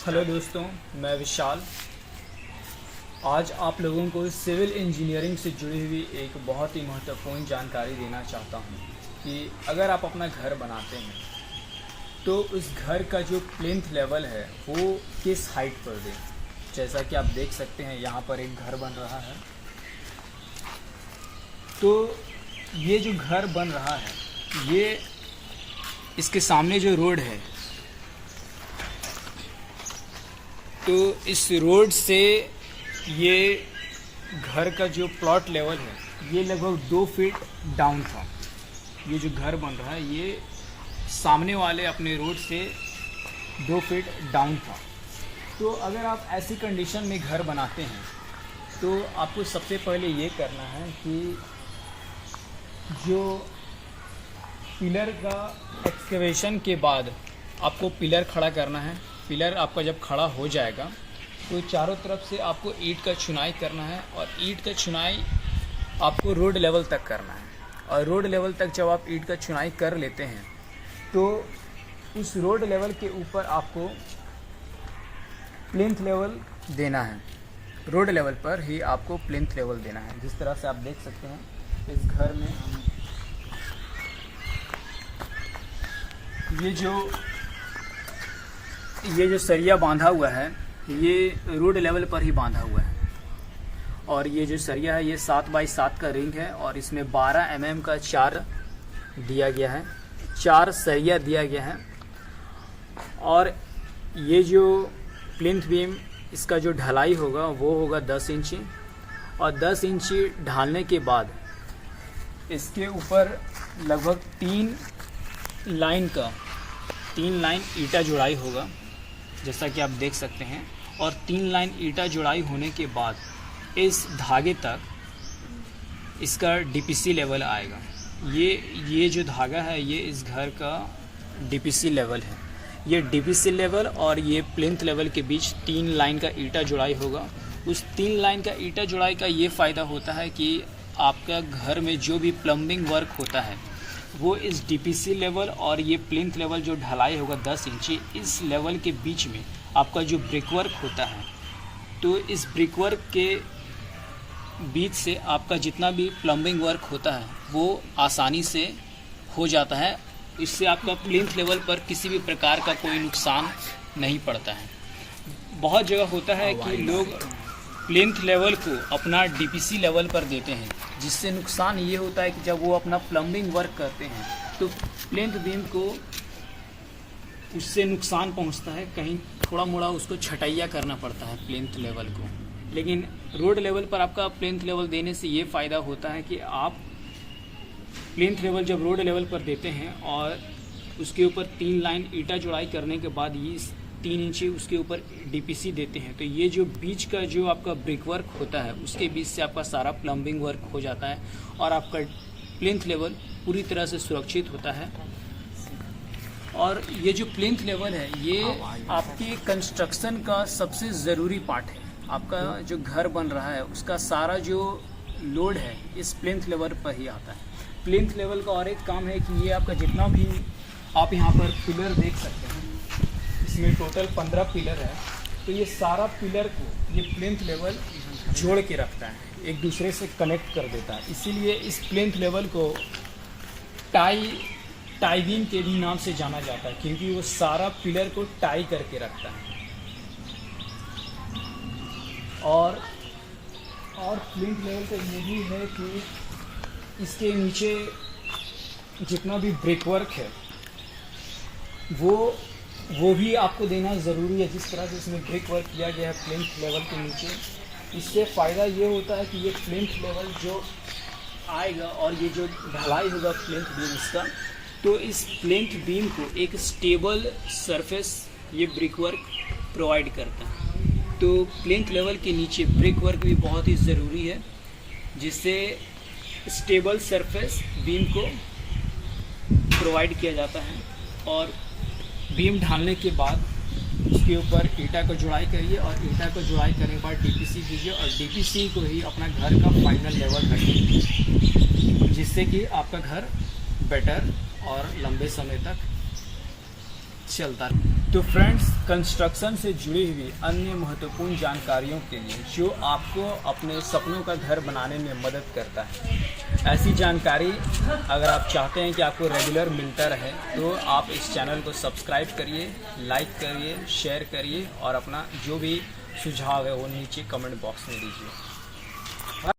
Hello दोस्तों, मैं विशाल। आज आप लोगों को सिविल इंजीनियरिंग से जुड़ी हुई एक बहुत ही महत्वपूर्ण जानकारी देना चाहता हूं कि अगर आप अपना घर बनाते हैं तो उस घर का जो प्लिंथ लेवल है वो किस हाइट पर दें। जैसा कि आप देख सकते हैं यहाँ पर एक घर बन रहा है। तो ये जो घर बन रहा है, ये इसके सामने जो रोड है, तो इस रोड से ये घर का जो प्लॉट लेवल है ये लगभग 2 फीट डाउन था। ये जो घर बन रहा है ये सामने वाले अपने रोड से 2 फीट डाउन था। तो अगर आप ऐसी कंडीशन में घर बनाते हैं तो आपको सबसे पहले ये करना है कि जो पिलर का एक्सकेवेशन के बाद आपको पिलर खड़ा करना है। पिलर आपका जब खड़ा हो जाएगा तो चारों तरफ से आपको ईंट का चुनाई करना है और ईंट का चुनाई आपको रोड लेवल तक करना है। और रोड लेवल तक जब आप ईंट का चुनाई कर लेते हैं तो उस रोड लेवल के ऊपर आपको प्लिंथ लेवल देना है। रोड लेवल पर ही आपको प्लिंथ लेवल देना है। जिस तरह से आप देख सकते हैं इस घर में ये जो सरिया बांधा हुआ है ये रोड लेवल पर ही बांधा हुआ है। और ये जो सरिया है ये 7 बाई 7 का रिंग है और इसमें 12 mm का 4 दिया गया है, 4 सरिया दिया गया है। और ये जो प्लिंथ बीम इसका जो ढलाई होगा वो होगा 10 इंची। और 10 इंची ढालने के बाद इसके ऊपर लगभग 3 लाइन ईंटा जुड़ाई होगा, जैसा कि आप देख सकते हैं। और 3 लाइन ईंटा जुड़ाई होने के बाद इस धागे तक इसका डीपीसी लेवल आएगा। ये जो धागा है ये इस घर का डीपीसी लेवल है। ये डीपीसी लेवल और ये प्लिंथ लेवल के बीच 3 लाइन का ईंटा जुड़ाई होगा। उस 3 लाइन का ईंटा जुड़ाई का ये फ़ायदा होता है कि आपका घर में जो भी प्लम्बिंग वर्क होता है वो इस डीपीसी लेवल और ये प्लिंथ लेवल जो ढलाई होगा 10 इंची, इस लेवल के बीच में आपका जो ब्रिक वर्क होता है, तो इस ब्रिक वर्क के बीच से आपका जितना भी प्लम्बिंग वर्क होता है वो आसानी से हो जाता है। इससे आपका प्लिंथ लेवल पर किसी भी प्रकार का कोई नुकसान नहीं पड़ता है। बहुत जगह होता है कि लोग प्लिंथ लेवल को अपना डीपीसी लेवल पर देते हैं, जिससे नुकसान ये होता है कि जब वो अपना प्लम्बिंग वर्क करते हैं तो प्लिंथ बीम को उससे नुकसान पहुंचता है। कहीं थोड़ा मोड़ा उसको छटैया करना पड़ता है प्लिंथ लेवल को। लेकिन रोड लेवल पर आपका प्लिंथ लेवल देने से ये फ़ायदा होता है कि आप प्लिंथ लेवल जब रोड लेवल पर देते हैं और उसके ऊपर 3 लाइन ईंटा जुड़ाई करने के बाद ये 3 इंची उसके ऊपर डीपीसी देते हैं, तो ये जो बीच का जो आपका ब्रिक वर्क होता है उसके बीच से आपका सारा प्लम्बिंग वर्क हो जाता है और आपका प्लिंथ लेवल पूरी तरह से सुरक्षित होता है। और ये जो प्लिंथ लेवल है ये आपके कंस्ट्रक्शन का सबसे ज़रूरी पार्ट है। आपका जो घर बन रहा है उसका सारा जो लोड है इस प्लिंथ लेवल पर ही आता है। प्लिंथ लेवल का और एक काम है कि ये आपका जितना भी आप यहाँ पर पिलर देख सकते हैं, इसमें टोटल 15 पिलर है, तो ये सारा पिलर को ये प्लिंथ लेवल जोड़ के रखता है, एक दूसरे से कनेक्ट कर देता है। इसीलिए इस प्लिंथ लेवल को टाई बीम के भी नाम से जाना जाता है, क्योंकि वो सारा पिलर को टाई करके रखता है। और प्लिंथ लेवल का ये भी है कि इसके नीचे जितना भी ब्रिक वर्क है वो भी आपको देना ज़रूरी है। जिस तरह से इसमें ब्रिक वर्क किया गया है प्लिंथ लेवल के नीचे, इससे फ़ायदा ये होता है कि ये प्लिंथ लेवल जो आएगा और ये जो ढलाई होगा प्लिंथ बीम इसका, तो इस प्लिंथ बीम को एक स्टेबल सरफेस ये ब्रिक वर्क प्रोवाइड करता है। तो प्लिंथ लेवल के नीचे ब्रिक वर्क भी बहुत ही ज़रूरी है, जिससे स्टेबल सरफेस बीम को प्रोवाइड किया जाता है। और बीम ढालने के बाद उसके ऊपर ईंटा को जुड़ाई करिए और ईंटा को जुड़ाई करने के बाद डीपीसी दीजिए और डीपीसी को ही अपना घर का फाइनल लेवल रखिए, जिससे कि आपका घर बेटर और लंबे समय तक चलता रहे। तो फ्रेंड्स, कंस्ट्रक्शन से जुड़ी हुई अन्य महत्वपूर्ण जानकारियों के लिए जो आपको अपने सपनों का घर बनाने में मदद करता है, ऐसी जानकारी अगर आप चाहते हैं कि आपको रेगुलर मिलता रहे तो आप इस चैनल को सब्सक्राइब करिए, लाइक करिए, शेयर करिए और अपना जो भी सुझाव है वो नीचे कमेंट बॉक्स में दीजिए।